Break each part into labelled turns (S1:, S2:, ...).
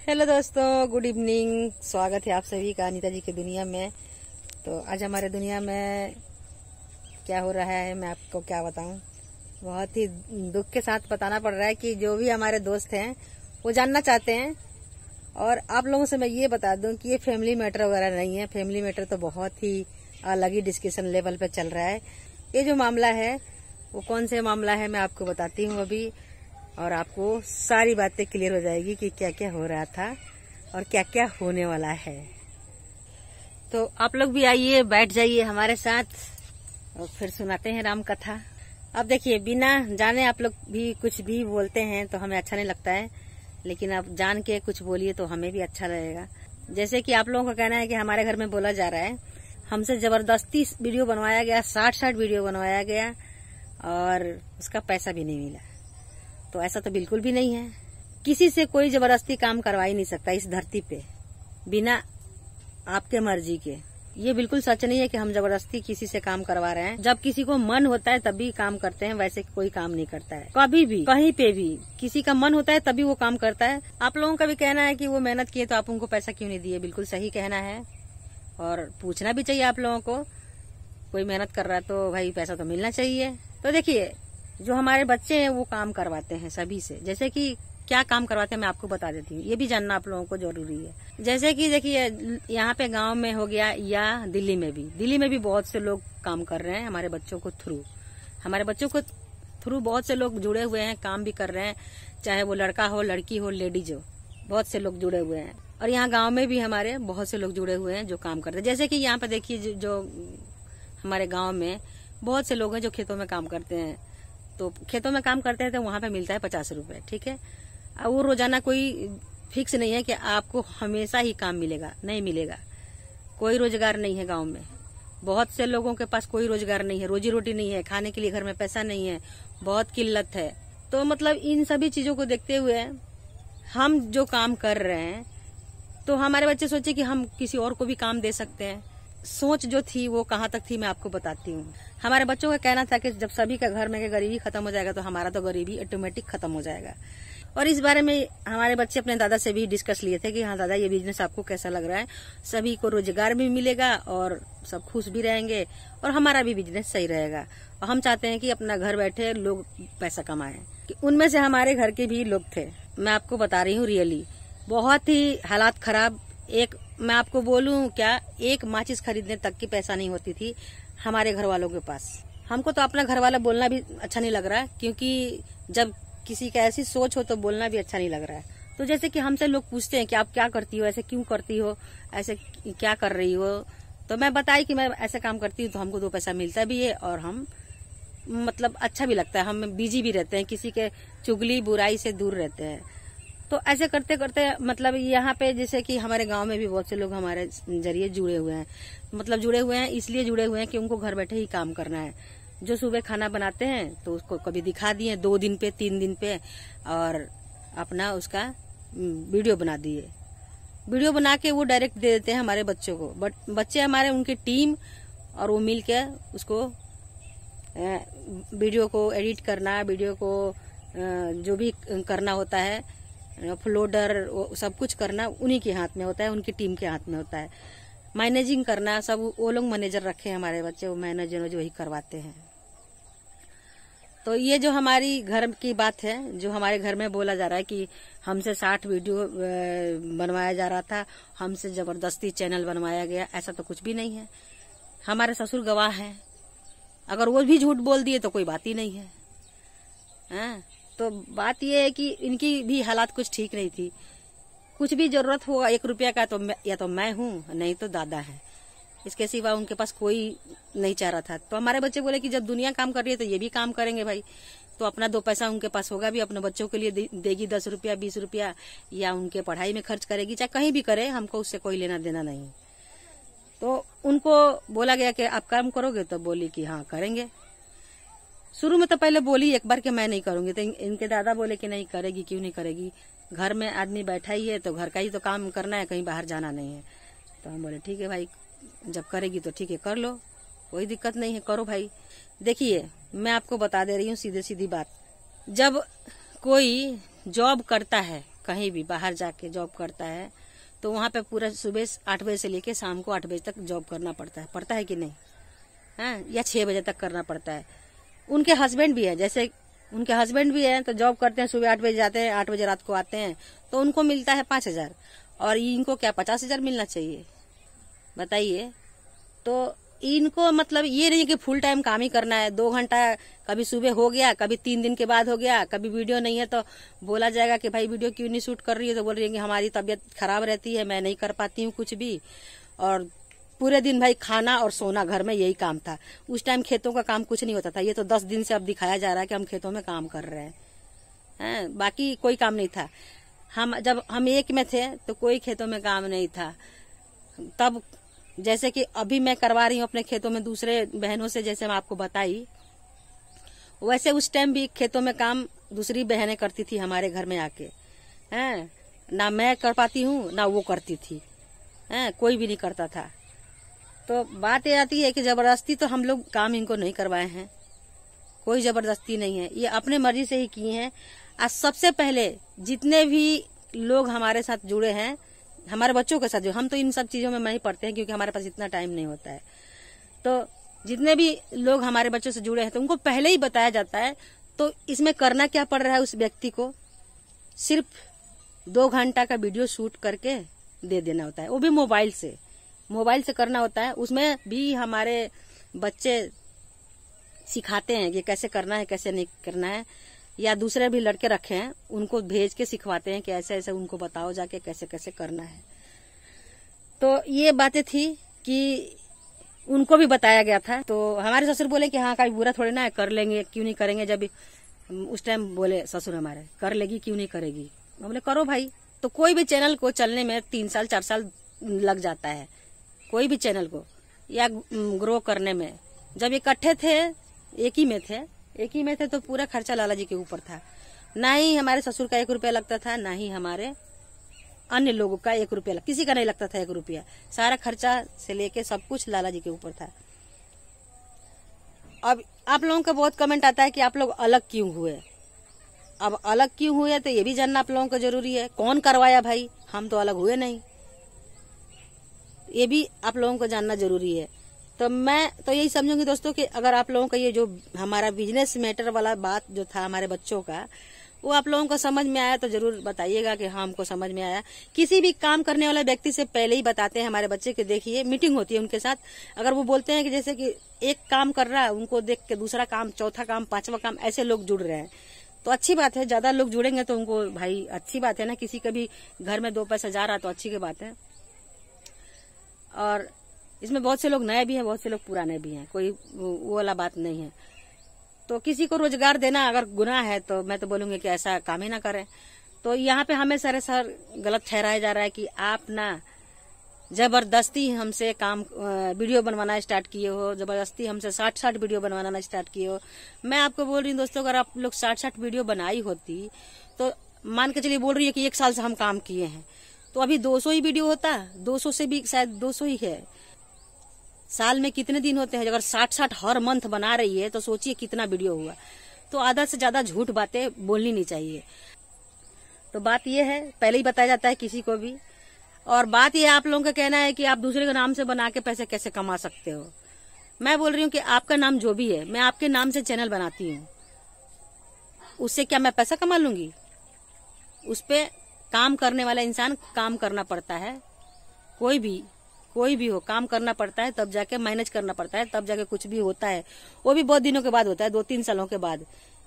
S1: Hello दोस्तों, good evening. स्वागत है आप सभी का अनीता जी की दुनिया में। तो आज हमारे दुनिया में क्या हो रहा है मैं आपको क्या बताऊं। बहुत ही दुख के साथ बताना पड़ रहा है कि जो भी हमारे दोस्त हैं वो जानना चाहते हैं। और आप लोगों से मैं ये बता दूं कि ये फैमिली मैटर वगैरह नहीं है। फैमिली मैटर तो बहुत ही अलग ही डिस्कशन लेवल पे चल रहा है। ये जो मामला है वो कौन से मामला है मैं आपको बताती हूँ अभी, और आपको सारी बातें क्लियर हो जाएगी कि क्या क्या हो रहा था और क्या क्या होने वाला है। तो आप लोग भी आइए, बैठ जाइए हमारे साथ और फिर सुनाते हैं राम कथा। अब देखिए, बिना जाने आप लोग भी कुछ भी बोलते हैं तो हमें अच्छा नहीं लगता है, लेकिन आप जान के कुछ बोलिए तो हमें भी अच्छा लगेगा। जैसे कि आप लोगों का कहना है कि हमारे घर में बोला जा रहा है, हमसे जबरदस्ती वीडियो बनवाया गया, 60 वीडियो बनवाया गया और उसका पैसा भी नहीं मिला। तो ऐसा तो बिल्कुल भी नहीं है। किसी से कोई जबरदस्ती काम करवा ही नहीं सकता इस धरती पे बिना आपके मर्जी के। ये बिल्कुल सच नहीं है कि हम जबरदस्ती किसी से काम करवा रहे हैं। जब किसी को मन होता है तभी काम करते हैं, वैसे कोई काम नहीं करता है। कभी भी कहीं पे भी किसी का मन होता है तभी वो काम करता है। आप लोगों का भी कहना है कि वो मेहनत किए तो आप उनको पैसा क्यों नहीं दिए। बिल्कुल सही कहना है और पूछना भी चाहिए आप लोगों को। कोई मेहनत कर रहा है तो भाई पैसा तो मिलना चाहिए। तो देखिए, जो हमारे बच्चे हैं वो काम करवाते हैं सभी से। जैसे कि क्या काम करवाते हैं मैं आपको बता देती हूँ, ये भी जानना आप लोगों को जरूरी है। जैसे कि देखिए, यहाँ पे गांव में हो गया या दिल्ली में भी बहुत से लोग काम कर रहे हैं हमारे बच्चों को थ्रू बहुत से लोग जुड़े हुए हैं, काम भी कर रहे हैं। चाहे वो लड़का हो, लड़की हो, लेडीज हो, बहुत से लोग जुड़े हुए हैं। और यहाँ गाँव में भी हमारे बहुत से लोग जुड़े हुए हैं जो काम करते हैं। जैसे कि यहाँ पे देखिए, जो हमारे गाँव में बहुत से लोग हैं जो खेतों में काम करते हैं। तो खेतों में काम करते हैं तो वहां पे मिलता है 50 रुपए, ठीक है। अब वो रोजाना कोई फिक्स नहीं है कि आपको हमेशा ही काम मिलेगा, नहीं मिलेगा। कोई रोजगार नहीं है गांव में। बहुत से लोगों के पास कोई रोजगार नहीं है, रोजी रोटी नहीं है, खाने के लिए घर में पैसा नहीं है, बहुत किल्लत है। तो मतलब इन सभी चीजों को देखते हुए हम जो काम कर रहे हैं, तो हमारे बच्चे सोचे कि हम किसी और को भी काम दे सकते हैं। सोच जो थी वो कहाँ तक थी मैं आपको बताती हूँ। हमारे बच्चों का कहना था कि जब सभी का घर में गरीबी खत्म हो जाएगा तो हमारा तो गरीबी ऑटोमेटिक खत्म हो जाएगा। और इस बारे में हमारे बच्चे अपने दादा से भी डिस्कस लिए थे कि हाँ दादा, ये बिजनेस आपको कैसा लग रहा है। सभी को रोजगार भी मिलेगा और सब खुश भी रहेंगे और हमारा भी बिजनेस सही रहेगा। और हम चाहते हैं कि अपना घर बैठे लोग पैसा कमाएं। उनमें से हमारे घर के भी लोग थे, मैं आपको बता रही हूँ रियली बहुत ही हालात खराब। एक मैं आपको बोलूं क्या, एक माचिस खरीदने तक की पैसा नहीं होती थी हमारे घर वालों के पास। हमको तो अपना घर वाला बोलना भी अच्छा नहीं लग रहा है, क्योंकि जब किसी का ऐसी सोच हो तो बोलना भी अच्छा नहीं लग रहा है। तो जैसे कि हमसे लोग पूछते हैं कि आप क्या करती हो, ऐसे क्यों करती हो, ऐसे क्या कर रही हो, तो मैं बताई कि मैं ऐसे काम करती हूँ तो हमको 2 पैसा मिलता भी है और हम मतलब अच्छा भी लगता है। हम बिजी भी रहते हैं, किसी के चुगली बुराई से दूर रहते हैं। तो ऐसे करते करते मतलब यहाँ पे जैसे कि हमारे गांव में भी बहुत से लोग हमारे जरिए जुड़े हुए हैं। मतलब जुड़े हुए हैं इसलिए जुड़े हुए हैं कि उनको घर बैठे ही काम करना है। जो सुबह खाना बनाते हैं तो उसको कभी दिखा दिए 2 दिन पे 3 दिन पे, और अपना उसका वीडियो बना दिए। वीडियो बना के वो डायरेक्ट दे देते हैं हमारे बच्चों को। बट बच्चे हमारे, उनकी टीम और वो मिल के उसको वीडियो को एडिट करना, वीडियो को जो भी करना होता है, अपलोडर सब कुछ करना उन्हीं के हाथ में होता है, उनकी टीम के हाथ में होता है। मैनेजिंग करना सब वो लोग मैनेजर रखे हैं हमारे बच्चे, वो मैनेजर जो वही करवाते हैं। तो ये जो हमारी घर की बात है, जो हमारे घर में बोला जा रहा है कि हमसे 60 वीडियो बनवाया जा रहा था, हमसे जबरदस्ती चैनल बनवाया गया, ऐसा तो कुछ भी नहीं है। हमारे ससुर गवाह हैं, अगर वो भी झूठ बोल दिए तो कोई बात ही नहीं है। तो बात यह है कि इनकी भी हालात कुछ ठीक नहीं थी। कुछ भी जरूरत होगा 1 रुपया का तो या तो मैं हूँ, नहीं तो दादा है, इसके सिवा उनके पास कोई नहीं चाह रहा था। तो हमारे बच्चे बोले कि जब दुनिया काम कर रही है तो ये भी काम करेंगे भाई। तो अपना 2 पैसा उनके पास होगा भी, अपने बच्चों के लिए देगी 10 रुपया 20 रुपया, या उनके पढ़ाई में खर्च करेगी, चाहे कहीं भी करे, हमको उससे कोई लेना देना नहीं। तो उनको बोला गया कि आप काम करोगे, तो बोली कि हाँ करेंगे। शुरू में तो पहले बोली एक बार कि मैं नहीं करूंगी, तो इनके दादा बोले कि नहीं करेगी, क्यों नहीं करेगी, घर में आदमी बैठा ही है तो घर का ही तो काम करना है, कहीं बाहर जाना नहीं है। तो हम बोले ठीक है भाई, जब करेगी तो ठीक है कर लो, कोई दिक्कत नहीं है, करो भाई। देखिए, मैं आपको बता दे रही हूँ सीधे सीधी बात, जब कोई जॉब करता है कहीं भी बाहर जाके जॉब करता है तो वहाँ पे पूरा सुबह 8 बजे से लेके शाम को 8 बजे तक जॉब करना पड़ता है कि नहीं, हाँ, या 6 बजे तक करना पड़ता है। उनके हस्बैंड भी है, जैसे उनके हस्बैंड भी है तो जॉब करते हैं, सुबह 8 बजे जाते हैं, 8 बजे रात को आते हैं, तो उनको मिलता है 5,000 और इनको क्या 50,000 मिलना चाहिए, बताइए। तो इनको मतलब ये नहीं कि फुल टाइम काम ही करना है, 2 घंटा कभी सुबह हो गया, कभी 3 दिन के बाद हो गया, कभी वीडियो नहीं है तो बोला जाएगा कि भाई वीडियो क्यों नहीं शूट कर रही है, तो बोल रही है कि हमारी तबीयत खराब रहती है, मैं नहीं कर पाती हूँ कुछ भी। और पूरे दिन भाई खाना और सोना, घर में यही काम था। उस टाइम खेतों का काम कुछ नहीं होता था, ये तो 10 दिन से अब दिखाया जा रहा है कि हम खेतों में काम कर रहे हैं, बाकी कोई काम नहीं था। जब हम एक में थे तो कोई खेतों में काम नहीं था। तब जैसे कि अभी मैं करवा रही हूँ अपने खेतों में दूसरे बहनों से, जैसे मैं आपको बताई, वैसे उस टाइम भी खेतों में काम दूसरी बहनें करती थी हमारे घर में आके, हैं, ना मैं कर पाती हूँ ना वो करती थी, हैं, कोई भी नहीं करता था। तो बात ये आती है कि जबरदस्ती तो हम लोग काम इनको नहीं करवाए हैं, कोई जबरदस्ती नहीं है, ये अपने मर्जी से ही किए हैं। आज सबसे पहले जितने भी लोग हमारे साथ जुड़े हैं, हमारे बच्चों के साथ जो, हम तो इन सब चीजों में नहीं पढ़ते हैं क्योंकि हमारे पास इतना टाइम नहीं होता है, तो जितने भी लोग हमारे बच्चों से जुड़े हैं तो उनको पहले ही बताया जाता है। तो इसमें करना क्या पड़ रहा है, उस व्यक्ति को सिर्फ 2 घंटा का वीडियो शूट करके दे देना होता है, वो भी मोबाइल से करना होता है। उसमें भी हमारे बच्चे सिखाते हैं कि कैसे करना है कैसे नहीं करना है, या दूसरे भी लड़के रखे हैं उनको भेज के सिखवाते हैं कि ऐसे ऐसे उनको बताओ जाके कैसे कैसे करना है। तो ये बातें थी कि उनको भी बताया गया था। तो हमारे ससुर बोले कि हाँ, कहीं बुरा थोड़ी ना है, कर लेंगे, क्यों नहीं करेंगे। जब उस टाइम बोले ससुर हमारे, कर लेगी क्यों नहीं करेगी, हम बोले करो भाई। तो कोई भी चैनल को चलने में 3 साल 4 साल लग जाता है, कोई भी चैनल को या ग्रो करने में। जब इकट्ठे थे, एक ही में थे तो पूरा खर्चा लाला जी के ऊपर था। ना ही हमारे ससुर का 1 रुपया लगता था, ना ही हमारे अन्य लोगों का 1 रुपया, किसी का नहीं लगता था 1 रुपया। सारा खर्चा से लेके सब कुछ लाला जी के ऊपर था। अब आप लोगों का बहुत कमेंट आता है कि आप लोग अलग क्यों हुए। अब अलग क्यों हुए तो ये भी जानना आप लोगों को जरूरी है। कौन करवाया भाई, हम तो अलग हुए नहीं, ये भी आप लोगों को जानना जरूरी है। तो मैं तो यही समझूंगी दोस्तों कि अगर आप लोगों का ये जो हमारा बिजनेस मैटर वाला बात जो था हमारे बच्चों का, वो आप लोगों को समझ में आया तो जरूर बताइएगा कि हाँ हमको समझ में आया। किसी भी काम करने वाले व्यक्ति से पहले ही बताते हैं हमारे बच्चे के, देखिए मीटिंग होती है उनके साथ, अगर वो बोलते हैं कि जैसे कि एक काम कर रहा है, उनको देख के दूसरा काम, चौथा काम, 5वां काम, ऐसे लोग जुड़ रहे हैं तो अच्छी बात है। ज्यादा लोग जुड़ेंगे तो उनको भाई अच्छी बात है ना, किसी का भी घर में 2 पैसा जा रहा तो अच्छी की बात है। और इसमें बहुत से लोग नए भी हैं, बहुत से लोग पुराने भी हैं, कोई वो वाला बात नहीं है। तो किसी को रोजगार देना अगर गुनाह है तो मैं तो बोलूंगी कि ऐसा काम ही ना करें। तो यहाँ पे हमें सर गलत ठहराया जा रहा है कि आप ना जबरदस्ती हमसे काम वीडियो बनवाना स्टार्ट किए हो, जबरदस्ती हमसे 60 वीडियो बनवाना स्टार्ट किए हो। मैं आपको बोल रही हूँ दोस्तों, अगर आप लोग 60 वीडियो बनाई होती तो मान के चलिए, बोल रही है कि 1 साल से हम काम किए हैं, तो अभी 200 ही वीडियो होता, 200 से भी शायद 200 ही है। साल में कितने दिन होते हैं, अगर 60 हर मंथ बना रही है तो सोचिए कितना वीडियो हुआ। तो आधा से ज्यादा झूठ बातें बोलनी नहीं चाहिए। तो बात यह है, पहले ही बताया जाता है किसी को भी। और बात यह आप लोगों का कहना है कि आप दूसरे के नाम से बना के पैसे कैसे कमा सकते हो। मैं बोल रही हूँ कि आपका नाम जो भी है, मैं आपके नाम से चैनल बनाती हूँ, उससे क्या मैं पैसा कमा लूंगी? उस पे काम करने वाला इंसान काम करना पड़ता है, कोई भी हो काम करना पड़ता है, तब जाके मैनेज करना पड़ता है, तब जाके कुछ भी होता है। वो भी बहुत दिनों के बाद होता है, 2-3 सालों के बाद।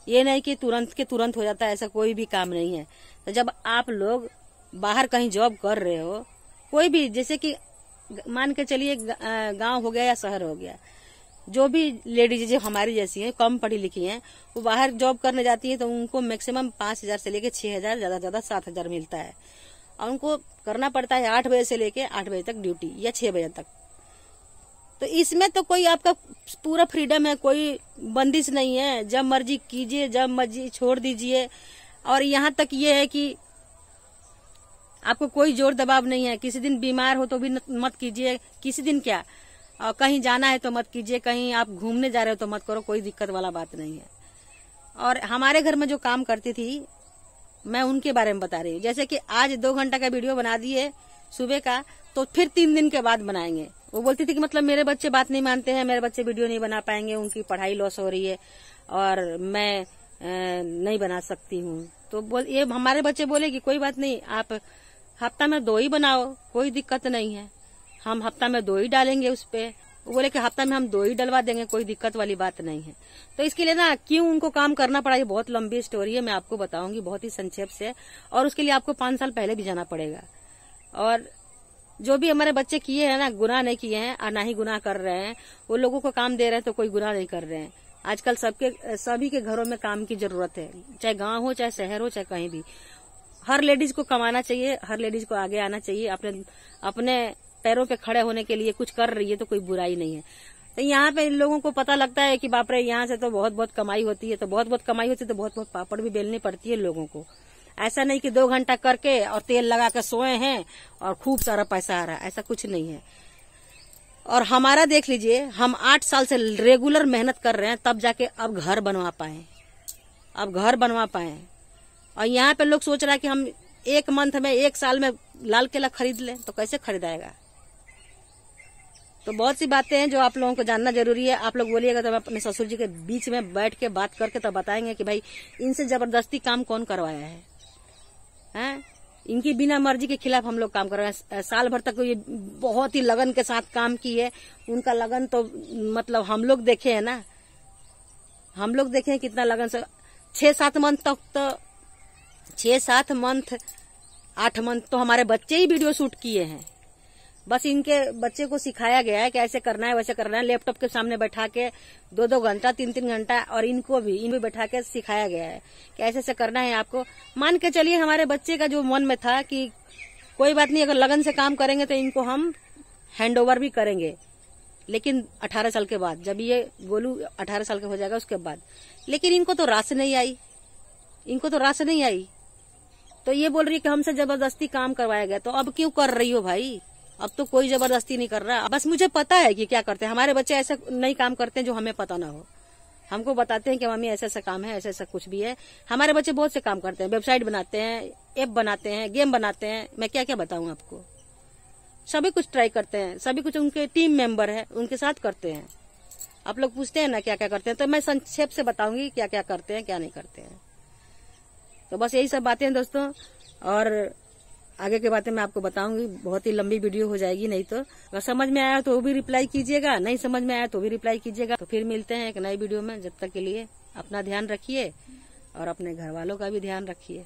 S1: ये नहीं कि तुरंत के तुरंत हो जाता है, ऐसा कोई भी काम नहीं है। तो जब आप लोग बाहर कहीं जॉब कर रहे हो, कोई भी, जैसे कि मान के चलिए गांव हो गया या शहर हो गया, जो भी लेडीज जो हमारी जैसी हैं, कम पढ़ी लिखी हैं, वो बाहर जॉब करने जाती है तो उनको मैक्सिमम 5,000 से लेके 6,000, ज्यादा ज्यादा 7,000 मिलता है। और उनको करना पड़ता है 8 बजे से लेके 8 बजे तक ड्यूटी, या 6 बजे तक। तो इसमें तो कोई आपका पूरा फ्रीडम है, कोई बंदिश नहीं है, जब मर्जी कीजिए, जब मर्जी छोड़ दीजिए। और यहाँ तक ये है कि आपको कोई जोर दबाव नहीं है। किसी दिन बीमार हो तो भी मत कीजिए, किसी दिन क्या, कहीं जाना है तो मत कीजिए, कहीं आप घूमने जा रहे हो तो मत करो, कोई दिक्कत वाला बात नहीं है। और हमारे घर में जो काम करती थी मैं उनके बारे में बता रही हूँ। जैसे कि आज 2 घंटा का वीडियो बना दिए सुबह का, तो फिर 3 दिन के बाद बनाएंगे। वो बोलती थी कि मतलब मेरे बच्चे बात नहीं मानते हैं, मेरे बच्चे वीडियो नहीं बना पाएंगे, उनकी पढ़ाई लॉस हो रही है और मैं नहीं बना सकती हूँ। तो ये हमारे बच्चे बोले कि कोई बात नहीं, आप हफ्ता में 2 ही बनाओ, कोई दिक्कत नहीं है, हम हफ्ता में 2 ही डालेंगे उस पे। वो बोले कि हफ्ता में हम 2 ही डलवा देंगे, कोई दिक्कत वाली बात नहीं है। तो इसके लिए ना क्यों उनको काम करना पड़ा, ये बहुत लंबी स्टोरी है, मैं आपको बताऊंगी बहुत ही संक्षेप से। और उसके लिए आपको 5 साल पहले भी जाना पड़ेगा। और जो भी हमारे बच्चे किए हैं ना, गुनाह नहीं किए हैं और ना ही गुनाह कर रहे हैं। वो लोगों को काम दे रहे हैं तो कोई गुनाह नहीं कर रहे हैं। आजकल सभी के घरों में काम की जरूरत है, चाहे गांव हो, चाहे शहर हो, चाहे कहीं भी। हर लेडीज को कमाना चाहिए, हर लेडीज को आगे आना चाहिए, अपने पैरों पे खड़े होने के लिए कुछ कर रही है तो कोई बुराई नहीं है। तो यहाँ पे लोगों को पता लगता है कि बाप रे, यहाँ से तो बहुत बहुत कमाई होती है, तो बहुत बहुत कमाई होती है तो बहुत बहुत पापड़ भी बेलनी पड़ती है लोगों को। ऐसा नहीं कि 2 घंटा करके और तेल लगा के सोए हैं और खूब सारा पैसा आ रहा है, ऐसा कुछ नहीं है। और हमारा देख लीजिए, हम 8 साल से रेगुलर मेहनत कर रहे हैं, तब जाके अब घर बनवा पाए। और यहाँ पे लोग सोच रहा है कि हम 1 मंथ में, 1 साल में लाल किला खरीद लें, तो कैसे खरीदाएगा। तो बहुत सी बातें हैं जो आप लोगों को जानना जरूरी है। आप लोग बोलिएगा तो मैं अपने ससुर जी के बीच में बैठ के बात करके तब बताएंगे कि भाई इनसे जबरदस्ती काम कौन करवाया है, हैं? इनकी बिना मर्जी के खिलाफ हम लोग काम कर रहे हैं। साल भर तक ये बहुत ही लगन के साथ काम की है। उनका लगन तो मतलब हम लोग देखे हैं ना, हम लोग देखे हैं कितना लगन से। 6-7 मंथ तक तो 6-7 मंथ 8 मंथ तो हमारे बच्चे ही वीडियो शूट किए हैं। बस इनके बच्चे को सिखाया गया है कि ऐसे करना है, वैसे करना है। लैपटॉप के सामने बैठा के 2-2 घंटा 3-3 घंटा, और इनको भी बैठा के सिखाया गया है कि ऐसे ऐसे करना है आपको। मान के चलिए हमारे बच्चे का जो मन में था कि कोई बात नहीं, अगर लगन से काम करेंगे तो इनको हम हैंड ओवर भी करेंगे, लेकिन 18 साल के बाद, जब ये गोलू 18 साल का हो जाएगा उसके बाद। लेकिन इनको तो रास नहीं आई, तो ये बोल रही है कि हमसे जबरदस्ती काम करवाया गया। तो अब क्यों कर रही हो भाई? अब तो कोई जबरदस्ती नहीं कर रहा। बस मुझे पता है कि क्या करते हैं हमारे बच्चे। ऐसे नहीं काम करते हैं जो हमें पता ना हो। हमको बताते हैं कि मम्मी ऐसा ऐसा काम है, ऐसा ऐसा कुछ भी है। हमारे बच्चे बहुत से काम करते हैं, वेबसाइट बनाते हैं, ऐप बनाते हैं, गेम बनाते हैं, मैं क्या क्या बताऊं आपको। सभी कुछ ट्राई करते हैं, सभी कुछ उनके टीम मेंबर है, उनके साथ करते हैं। आप लोग पूछते हैं ना क्या क्या करते हैं, तो मैं संक्षेप से बताऊंगी क्या क्या करते हैं, क्या नहीं करते हैं। तो बस यही सब बातें हैं दोस्तों, और आगे की बातें मैं आपको बताऊंगी। बहुत ही लंबी वीडियो हो जाएगी नहीं तो। अगर समझ में आया तो वो भी रिप्लाई कीजिएगा, नहीं समझ में आया तो भी रिप्लाई कीजिएगा। तो फिर मिलते हैं एक नई वीडियो में। जब तक के लिए अपना ध्यान रखिए और अपने घर वालों का भी ध्यान रखिए।